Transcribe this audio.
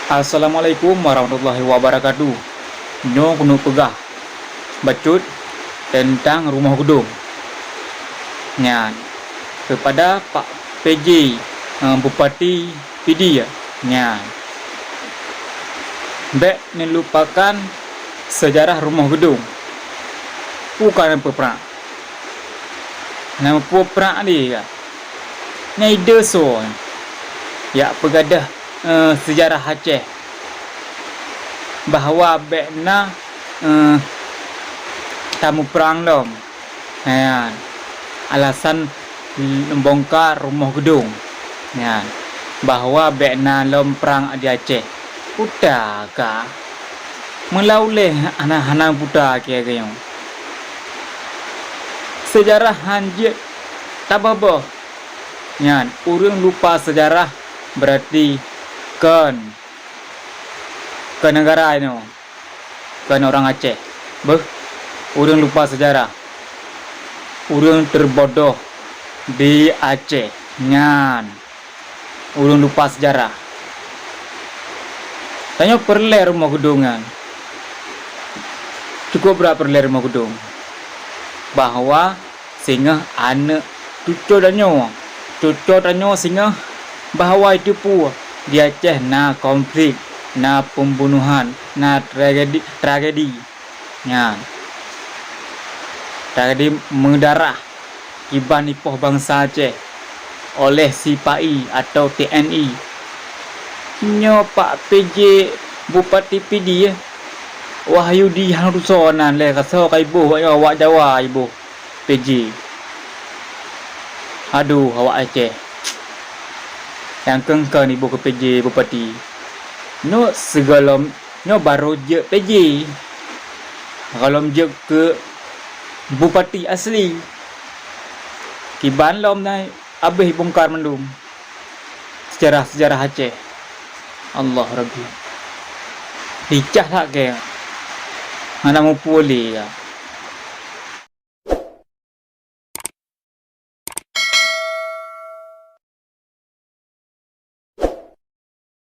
Assalamualaikum warahmatullahi wabarakatuh. Nyo kuno pegah bacut tentang rumah gedung. Nyan kepada Pak PJ Bupati PD ya. Nyan Bek melupakan sejarah rumah gedung. Bukan peperak. Nama peperak dia. Nyai deso. Ya pegadah sejarah Aceh bahawa bekna tamu perang lom alasan membongkar rumah gedung bahawa bekna lom perang di Aceh udah ka melauleh anak-anak buta kaya sejarah hanjit tababo urang lupa sejarah berarti ke negara ini kan orang Aceh urang lupa sejarah, urang terbodoh di Aceh urang lupa sejarah. Tanya perle rumah gedungan cukup berapa perle rumah gedung bahwa singa anak cucu danyo singa bahwa itu pu di Aceh na konflik, na pembunuhan, na tragedi tragedi mendarah kiban ipoh bangsa Aceh oleh SIPAI atau TNI. Nyo Pak PJ Bupati PD Wahyudi Harusonan le kaso kai ibu awak Jawa ibu PJ. Aduh awak Aceh yang kengkang ibu ke PJ Bupati no segalom no baru je PJ kalau je ke Bupati asli kiban lom nai abih bongkar mendum sejarah Aceh. Allah Rabbi dicah tak ke mana mau pulih ya